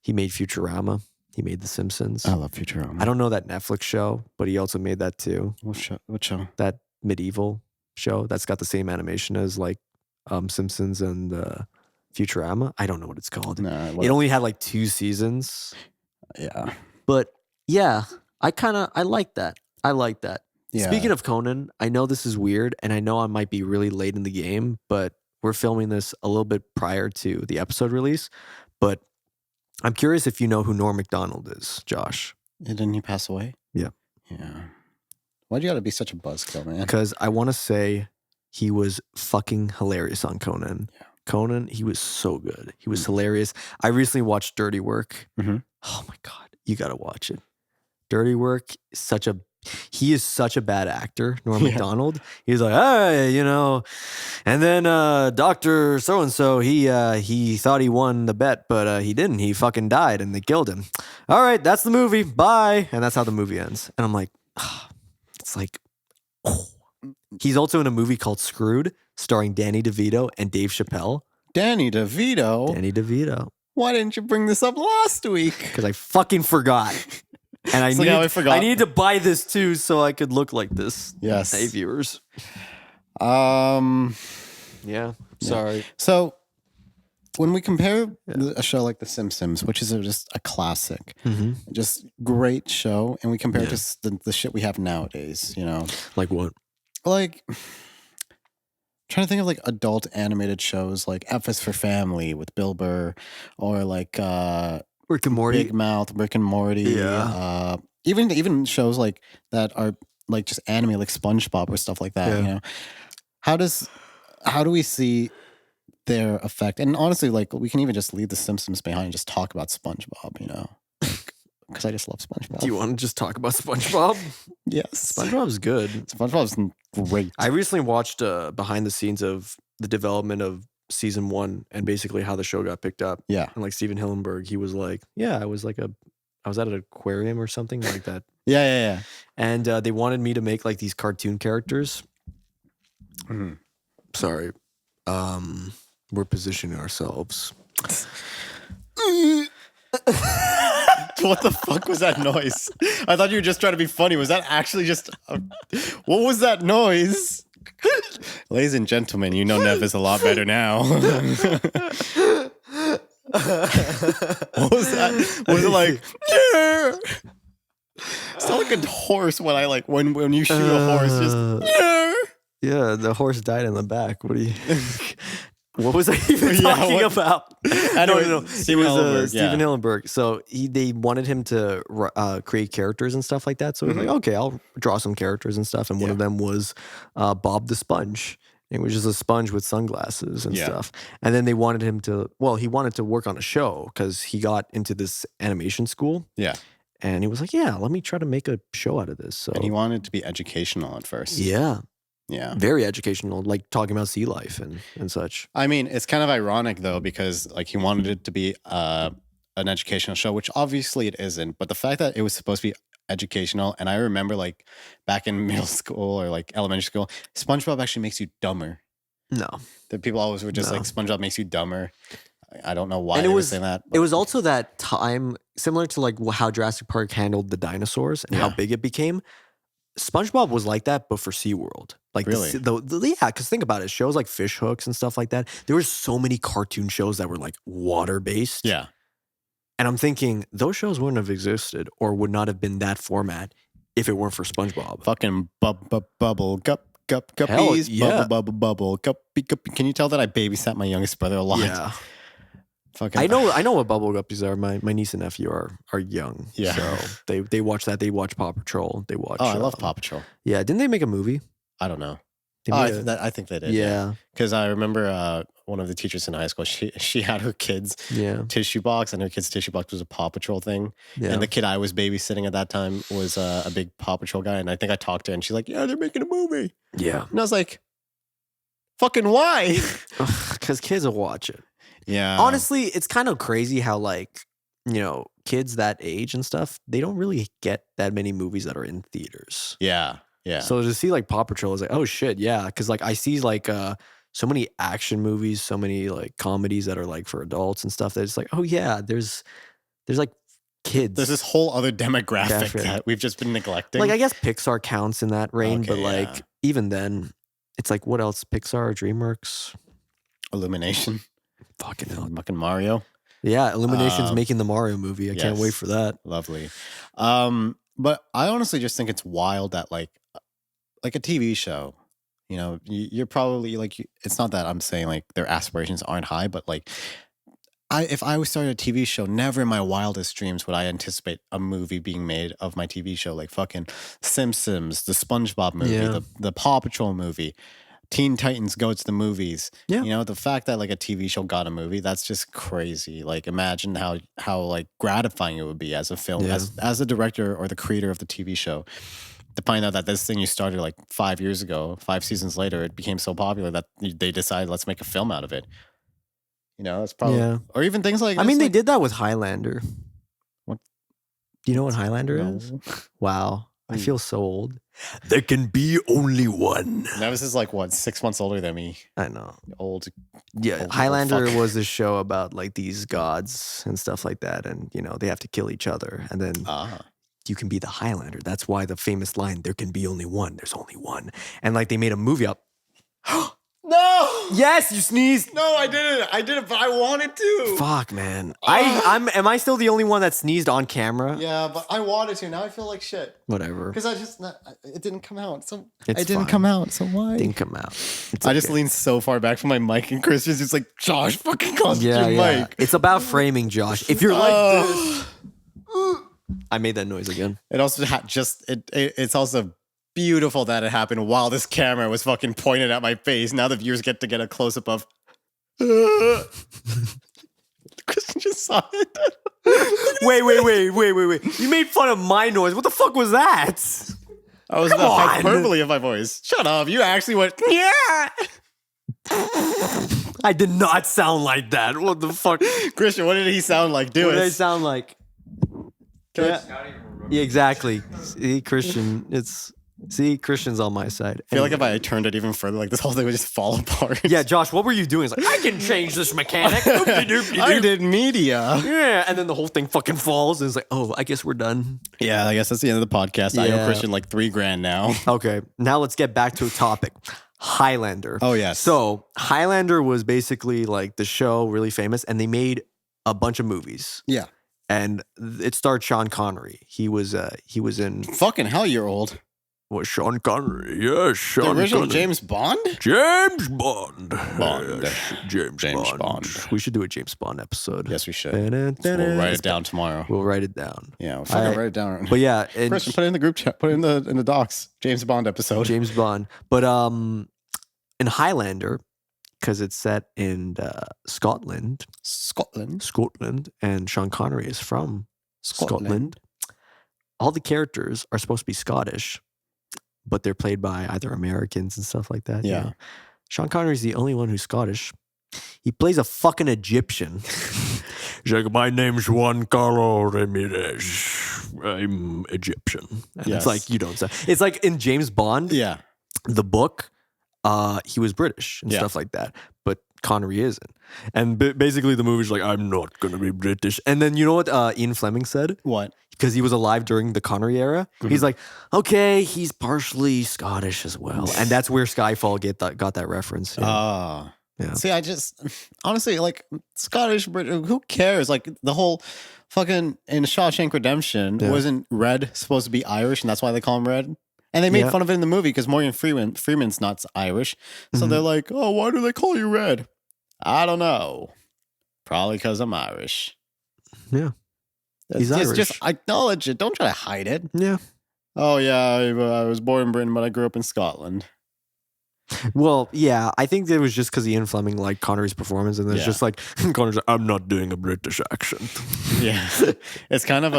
He made Futurama. He made The Simpsons. I love Futurama. I don't know that Netflix show, but he also made that too. What show? That medieval show that's got the same animation as like Simpsons and Futurama. I don't know what it's called. No. It only had like 2 seasons, Yeah. but yeah, I like that. I like that. Yeah. Speaking of Conan, I know this is weird and I know I might be really late in the game, but we're filming this a little bit prior to the episode release. But I'm curious if you know who Norm Macdonald is, Josh. Didn't he pass away? Yeah. Yeah. Why'd you gotta be such a buzzkill, man? Because I want to say he was fucking hilarious on Conan. Yeah. Conan, he was so good. He was hilarious. I recently watched Dirty Work. Mhm. Oh my God, you got to watch it. Dirty Work, he is such a bad actor, Norm Yeah. Macdonald. He's like, hey, and then Dr. So-and-so, he thought he won the bet, but he didn't. He fucking died and they killed him. All right, that's the movie. Bye. And that's how the movie ends. And I'm like, it's like, oh. He's also in a movie called Screwed, starring Danny DeVito and Dave Chappelle. Danny DeVito. Danny DeVito. Why didn't you bring this up last week? Because I fucking forgot. And It's like how I forgot. I needed to buy this too so I could look like this. Yes. Hey, viewers. Yeah. Sorry. So when we compare a show like The Simpsons, which is just a classic, Mm-hmm. just great show, and we compare it Yeah. to the shit we have nowadays, Like what? like trying to think of like adult animated shows like F is for Family with Bill Burr, or like Rick and Morty. Big Mouth, Rick and Morty. Yeah. Even shows like that are like just anime, like SpongeBob or stuff like that. Yeah. How do we see their effect? And honestly, like we can even just leave the Simpsons behind and just talk about SpongeBob. Because I just love SpongeBob. Do you want to just talk about SpongeBob? Yes, SpongeBob's good. SpongeBob's great. I recently watched behind the scenes of the development of season 1 and basically how the show got picked up. Yeah, And like Steven Hillenburg, he was like, yeah, I was at an aquarium or something like that. yeah. And they wanted me to make like these cartoon characters. Mhm. Sorry. We're positioning ourselves. What the fuck was that noise? I thought you were just trying to be funny. Was that actually just... what was that noise? Ladies and gentlemen, you know Nev is a lot better now. What was that? Was it like... It's not like a horse when I like... When you shoot a horse, just... Yeah, the horse died in the back. What do you... What was I even talking about? Anyway, No. Steven It was Hillenburg, Steven yeah. Hillenburg. So they wanted him to create characters and stuff like that. So he was like, okay, I'll draw some characters and stuff. And one of them was Bob the Sponge. It was just a sponge with sunglasses and stuff. And then they wanted him to, he wanted to work on a show because he got into this animation school. Yeah. And he was like, yeah, let me try to make a show out of this. So And he wanted to be educational at first. yeah. Yeah. Very educational, like talking about sea life and such. I mean, it's kind of ironic though, because like he wanted it to be an educational show, which obviously it isn't. But the fact that it was supposed to be educational, and I remember like back in middle school or like elementary school, SpongeBob actually makes you dumber. No. The people always were just No. like, SpongeBob makes you dumber. I don't know why And they it were was saying that. it was also that time similar to like how Jurassic Park handled the dinosaurs and how Yeah. big it became. SpongeBob was like that, but for SeaWorld. Like Really? yeah, because think about it, shows like Fish Hooks and stuff like that. There were so many cartoon shows that were like water based. Yeah. And I'm thinking those shows wouldn't have existed or would not have been that format if it weren't for SpongeBob. Fucking bubble gup Hell, guppies, yeah. bubble guppy guppy. Can you tell that I babysat my youngest brother a lot? Yeah. Fucking I know what bubble guppies are. My niece and nephew are young. Yeah. So they watch that. They watch Paw Patrol. They watch Oh, I love Paw Patrol. Yeah. Didn't they make a movie? I don't know. They Oh, made I think they did. yeah. Because I remember one of the teachers in high school, she had her kids' Yeah. tissue box, and her kid's tissue box was a Paw Patrol thing. Yeah. And the kid I was babysitting at that time was a big Paw Patrol guy. And I think I talked to her, and she's like, yeah, they're making a movie. Yeah. And I was like, fucking why? Because kids will watch it. Yeah. Honestly, it's kind of crazy how like, kids that age and stuff, they don't really get that many movies that are in theaters. Yeah. Yeah. So to see like Paw Patrol is like, oh shit, yeah. Because like I see like so many action movies, so many like comedies that are like for adults and stuff that it's like, oh yeah, there's like kids. There's this whole other demographic Definitely. that we've just been neglecting. Like I guess Pixar counts in that reign, Okay, but like yeah. even then, it's like what else? Pixar, DreamWorks, Illumination. fucking hell. Fucking Mario. Yeah, Illumination's making the Mario movie. I can't wait yes. for that. Lovely. But I honestly just think it's wild that like a TV show, you're probably like, it's not that I'm saying like their aspirations aren't high, but like if I was starting a TV show, never in my wildest dreams would I anticipate a movie being made of my TV show, like fucking Simpsons, the SpongeBob movie, Yeah. the Paw Patrol movie, Teen Titans Go to the movies. Yeah. The fact that like a TV show got a movie, that's just crazy. Like imagine how like gratifying it would be as a film, Yeah. as the director or the creator of the TV show, to find out that this thing you started like 5 years ago, 5 seasons later, it became so popular that they decided let's make a film out of it. That's probably, Yeah. or even things like I this, mean, they like, did that with Highlander. What? Do you know what Highlander no. is? Wow. I Ooh. feel so old. There can be only one. Nevis is like what, 6 months older than me. I know. Old. Yeah, Old Highlander fuck. was a show about like these gods and stuff like that. And, they have to kill each other. And then you can be the Highlander. That's why the famous line, there can be only one. There's only one. And like they made a movie up. No. Yes, you sneezed. No, I didn't, but I wanted to. Fuck, man. Am I still the only one that sneezed on camera? Yeah, but I wanted to. Now I feel like shit. Whatever. Because it didn't come out. So It's it didn't fine. come out. So why? Didn't come out. It's I just okay. leaned so far back from my mic, and Chris is just like, Josh, fucking close Yeah, your yeah. mic. It's about framing, Josh. If you're like Oh. this, I made that noise again. It also it's also beautiful that it happened while this camera was fucking pointed at my face. Now the viewers get to get a close up of. Kristen just saw it. Wait. You made fun of my noise. What the fuck was that? I was Come the on. hyperbole of my voice. Shut up. You actually went, yeah. I did not sound like that. What the fuck? Christian, what did he sound like? Do What did I it. sound like? Can I- Yeah. Yeah, exactly. See, Christian, it's See, Christian's on my side. I feel like if I turned it even further, like this whole thing would just fall apart. Yeah, Josh, what were you doing? It's like, I can change this mechanic. I did media. Yeah, and then the whole thing fucking falls, and it's like, oh, I guess we're done. Yeah, I guess that's the end of the podcast. I Yeah. owe Christian like $3,000 now. Okay, now let's get back to a topic. Highlander. Oh, yes. So Highlander was basically like the show, really famous, and they made a bunch of movies. Yeah. And it starred Sean Connery. He was in Fucking hell, you're old. what Sean Connery? Yes, Sean The original Connery. James Bond? James Bond. Bond. Yes, James Bond. We should do a James Bond episode. Yes, we should. We'll write it down tomorrow. We'll write it down. Yeah, we'll fucking I- write it down. But yeah, and Christian, put it in the group chat. Put it in the docs. James Bond episode. James Bond. But in Highlander, because it's set in Scotland, and Sean Connery is from Scotland. All the characters are supposed to be Scottish, but they're played by either Americans and stuff like that. you Yeah. know. Sean Connery's the only one who's Scottish. He plays a fucking Egyptian. He's like, my name's Juan Carlos Ramirez. I'm Egyptian. And Yes. it's like, you don't say. It's like in James Bond, Yeah. the book, he was British and Yeah. stuff like that, but Connery isn't. And basically the movie's like, I'm not going to be British. And then you know what Ian Fleming said? What? Because he was alive during the Connery era. He's like, okay, he's partially Scottish as well. And that's where Skyfall got that reference. Oh. Yeah. See, I just honestly like Scottish, who cares? Like the whole fucking in Shawshank Redemption, Yeah. wasn't Red supposed to be Irish, and that's why they call him Red? And they made Yeah. fun of it in the movie because Morgan Freeman's not Irish. So Mhm. they're like, oh, why do they call you Red? I don't know. Probably because I'm Irish. Yeah. He's Just Irish. acknowledge it. Don't try to hide it. Yeah. Oh, yeah, I was born in Britain, but I grew up in Scotland. Well, yeah, I think it was just because Ian Fleming liked Connery's performance, and then it's Yeah. just like Connery's like, I'm not doing a British accent. Yeah. It's kind of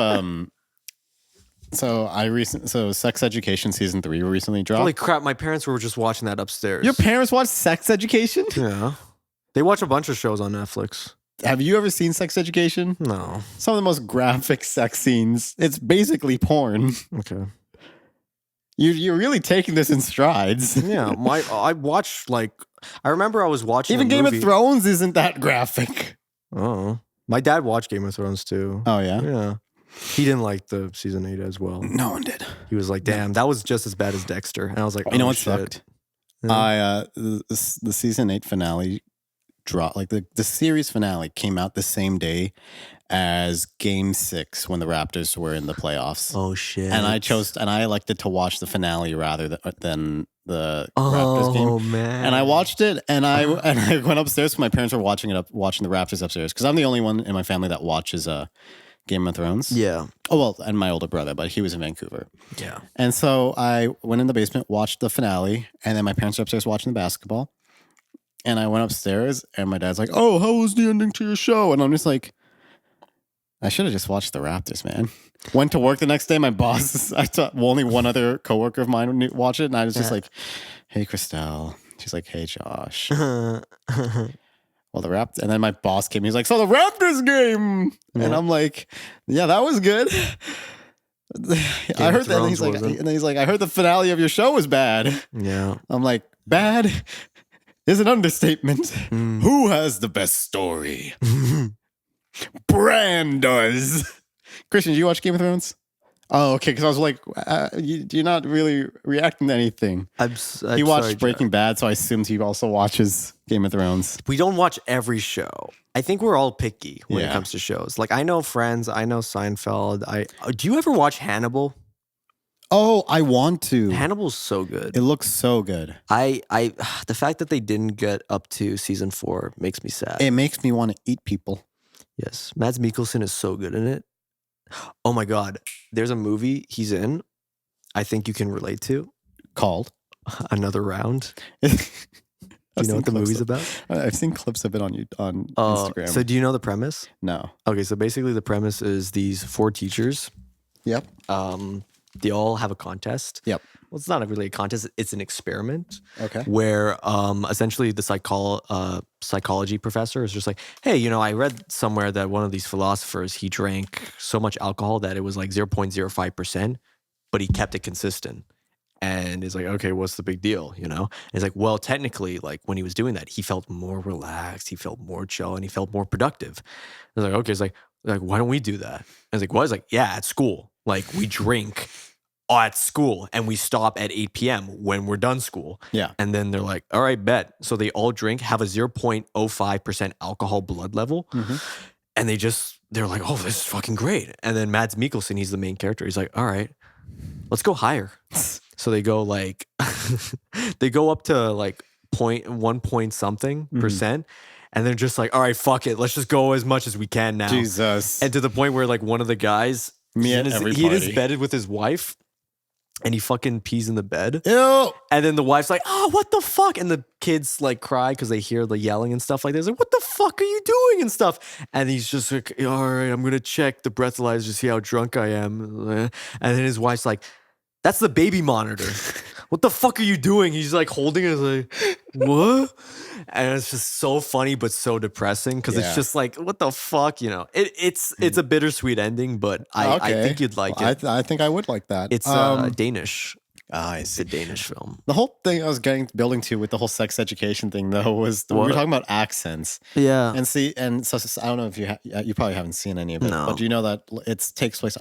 so Sex Education season 3 recently dropped. Holy crap! My parents were just watching that upstairs. Your parents watch Sex Education? Yeah, they watch a bunch of shows on Netflix. Have you ever seen Sex Education? No. Some of the most graphic sex scenes. It's basically porn. Okay. You're really taking this in strides. Yeah, I watched I remember I was watching Even a Game movie. of Thrones isn't that graphic. Oh, my dad watched Game of Thrones too. Oh yeah. Yeah, he didn't like the season 8 as well. No one did. He was like, "Damn, that was just as bad as Dexter." And I was like, You know "Oh, what shit." sucked? Yeah. The season 8 finale dropped. Like the series finale came out the same day as Game 6 when the Raptors were in the playoffs. Oh shit! And I elected to watch the finale rather than the Raptors game. Oh man! And I watched it, and I went upstairs. My parents were watching the Raptors upstairs because I'm the only one in my family that watches Game of Thrones. Yeah, Oh well, and my older brother, but he was in Vancouver. yeah. And so I went in the basement, watched the finale, and then my parents were upstairs watching the basketball. And I went upstairs, and my dad's like, "Oh, how was the ending to your show?" And I'm just like, I should have just watched the Raptors, man. Went to work the next day. My boss, only one other coworker of mine watched it, and I was just like, "Hey, Christelle." She's like, "Hey, Josh." Well, the Raptors, and then my boss came. He's like, "So the Raptors game," and Yeah. I'm like, "Yeah, that was good." I heard that, and he's like, Thrones "I heard the finale of your show was bad." Yeah. I'm like, "Bad is an understatement." Mm. Who has the best story? Bran does. Christian, do you watch Game of Thrones? Oh, okay. Because I was like, you're not really reacting to anything. I'm He watched sorry, Breaking Bad, so I assumed he also watches Game of Thrones. We don't watch every show. I think we're all picky when it Yeah. comes to shows. Like I know Friends, I know Seinfeld. Do you ever watch Hannibal? Oh, I want to. Hannibal's so good. It looks so good. I the fact that they didn't get up to season 4 makes me sad. It makes me want to eat people. Yes, Mads Mikkelsen is so good in it. Oh my god, there's a movie he's in. I think you can relate to. Called. Another Round. Do Do you know what the movie's about? I've seen clips of it on Instagram. So do you know the premise? No. Okay, so basically the premise is these 4 teachers. Yep. They all have a contest. Yep. Well, it's not really a contest. It's an experiment Okay. where essentially the psychology professor is just like, hey, I read somewhere that one of these philosophers, he drank so much alcohol that it was like 0.05%, but he kept it consistent. And it's like, okay, what's the big deal? You know? And it's like, well, technically, like when he was doing that, he felt more relaxed, he felt more chill, and he felt more productive. I was like, okay, it's like, why don't we do that? I was like, what? It's like, yeah, at school. Like we drink at school and we stop at 8 p.m. when we're done school. Yeah. And then they're like, all right, bet. So they all drink, have a 0.05% alcohol blood level. And they're like, oh, this is fucking great. And then Mads Mikkelsen, he's the main character. He's like, all right, let's go higher. So they go like, they go up to like 1 point something percent. And they're just like, all right, fuck it. Let's just go as much as we can now. Jesus. And to the point where like one of the guys, he is bedded with his wife. And he fucking pees in the bed. Ew. And then the wife's like, oh, what the fuck? And the kids like cry because they hear the yelling and stuff like this. Like, what the fuck are you doing and stuff? And he's just like, all right, I'm going to check the breathalyzer to see how drunk I am. And then his wife's like, that's the baby monitor. What the fuck are you doing? He's like holding it like, what? And it's just so funny, but so depressing because it's just like, what the fuck? You know, it's a bittersweet ending, but I think you'd like it. I think I would like that. It's Danish. I It's see. a Danish film. The whole thing I was building to with the whole sex education thing, though, was we were talking about accents. Yeah. And see, and so I don't know if you probably haven't seen any of it, No. but do you know that it takes place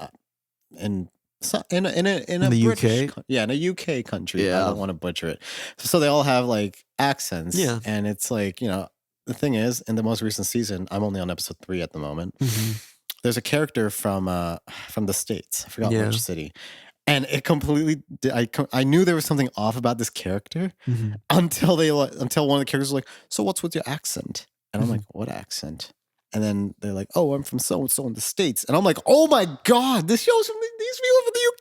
in a the British, UK? in a UK country. Yeah. I don't want to butcher it. So they all have like accents. Yeah. And it's like, you know, the thing is, in the most recent season, I'm only on episode 3 at the moment. There's a character from the States. I forgot which city. And it completely, I knew there was something off about this character until one of the characters was like, so what's with your accent? And I'm like, what accent? And then they're like, oh, I'm from so-and-so in the States. And I'm like, oh my God, this show's from these people from the UK.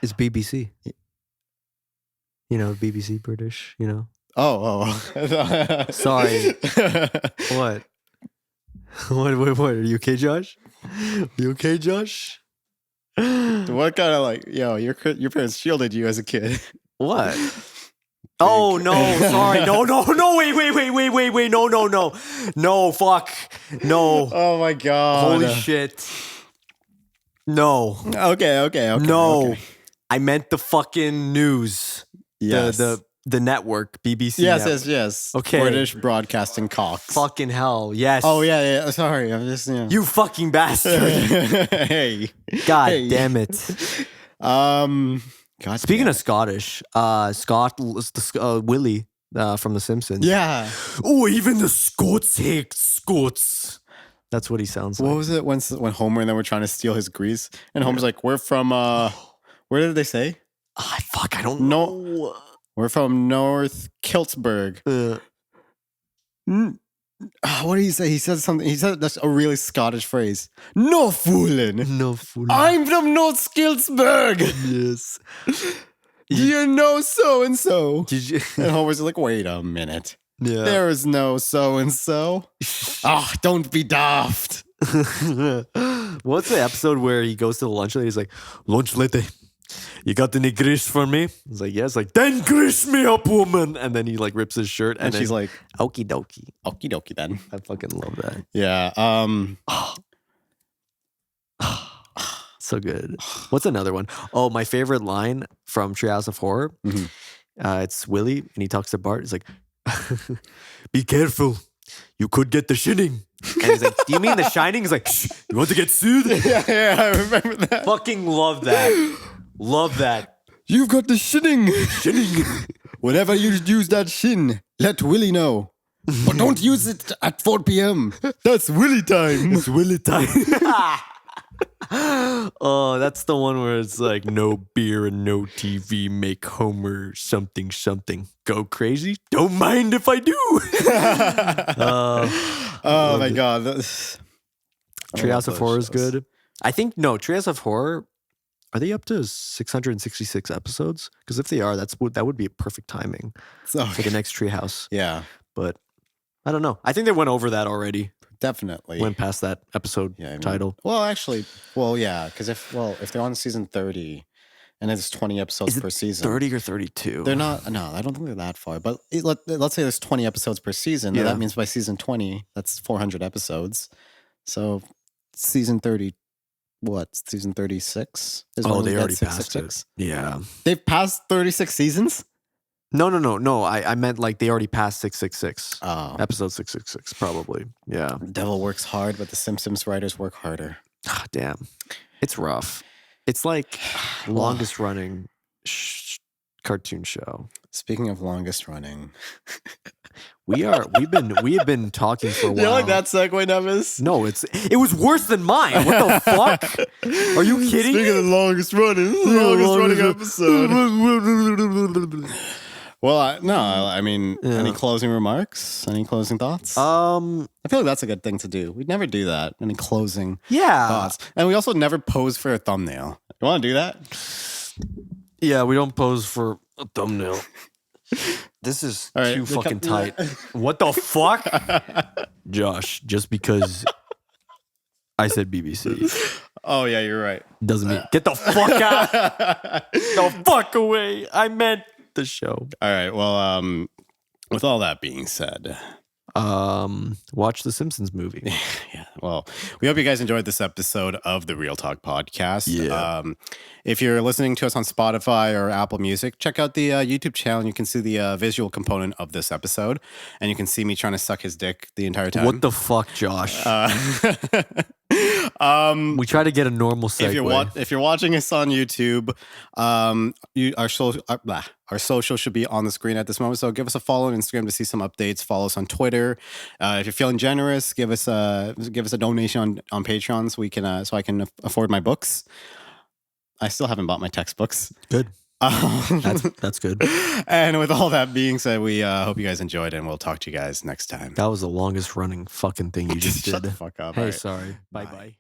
It's BBC. You know, BBC British, you know. Oh. Sorry. What? What? Are you okay, Josh? You okay, Josh? What kind of like, your parents shielded you as a kid? What? Oh no, sorry. No, wait. No, fuck. No. Oh my God. Holy shit. No. Okay. No. Okay. I meant the fucking news. Yes. The network, BBC. Yes, network. yes. Okay. British Broadcasting Cox. Fucking hell. Yes. Oh yeah. Sorry, I'm just You fucking bastard. Hey. God Hey. damn it. God. Speaking of Scottish, Willie from The Simpsons. Yeah. Oh, even the Scots hate Scots. That's what he sounds What like. was it when Homer and them were trying to steal his grease? And Homer's like, we're from where did they say? Fuck, I don't know. We're from North Kiltsburg. What did he say? He said something. He said that's a really Scottish phrase. No fooling. No fool. I'm from North Kiltsburg. Yes. You know so and so. Did you? And Homer's like, wait a minute. Yeah. There is no so and so. Ah, don't be daft. What's the episode where he goes to the lunch lady? He's like, lunch lady, you got any grease for me? He's like, yes. Like, then grease me up, woman. And then he like rips his shirt. And she's like, okie dokie. okie dokie then. I fucking love that. Yeah. So good. What's another one? Oh, my favorite line from Treehouse of Horror. It's Willie, and he talks to Bart. He's like, be careful. You could get the shinning. And he's like, do you mean the shining? He's like, shh, you want to get sued? yeah, I remember that. Fucking love that. Love that. You've got the shinning. Shinning. Whenever you use that shin, let Willie know. But don't use it at 4 p.m. That's Willie time. It's Willie time. Oh, that's the one where it's like no beer and no TV make Homer something go crazy. Don't mind if I do. Oh my God. Treehouse of Horror is good. I think Treehouse of Horror. Are they up to 666 episodes? Because if they are, that would be a perfect timing So, for the next Treehouse. yeah, But I don't know. I think they went over that already. definitely. Went past that episode title. Well, actually, yeah, because if they're on season 30 and it's 20 episodes per season. 30 or 32? They're not, no, I don't think they're that far. But let's say there's 20 episodes per season. Yeah. That means by season 20, that's 400 episodes. So season 30, what, season 36? Oh, they already passed it. Yeah. They've passed 36 seasons? No. I meant like they already passed 666. Oh. Episode 666, probably. Yeah. Devil works hard, but the Simpsons writers work harder. Ah, damn. It's rough. It's like longest running cartoon show. Speaking of longest running. We have been talking for a while. You like that segue, Nevis? No, it was worse than mine. What the fuck? Are you kidding? Speaking of the longest running episode. Well, I mean, any closing remarks? Any closing thoughts? I feel like that's a good thing to do. We'd never do that. Any closing thoughts? And we also never pose for a thumbnail. You want to do that? Yeah, we don't pose for a thumbnail. This is too fucking tight. What the fuck? Josh, just because I said BBC. Oh, yeah, you're right. Doesn't mean get the fuck out. The fuck away. I meant the show. All right. Well, with all that being said, watch the Simpsons movie. Yeah. Well, we hope you guys enjoyed this episode of the Real Talk podcast. Yeah. If you're listening to us on Spotify or Apple Music, check out the YouTube channel and you can see the visual component of this episode. And you can see me trying to suck his dick the entire time. What the fuck, Josh? We try to get a normal segue. If you're watching us on YouTube, our social should be on the screen at this moment. So give us a follow on Instagram to see some updates. Follow us on Twitter. If you're feeling generous, give us a donation on Patreon so I can afford my books. I still haven't bought my textbooks. Good. That's good. And with all that being said, we hope you guys enjoyed, and we'll talk to you guys next time. That was the longest running fucking thing you just did. Shut the fuck up. Hey, All right. sorry. Bye.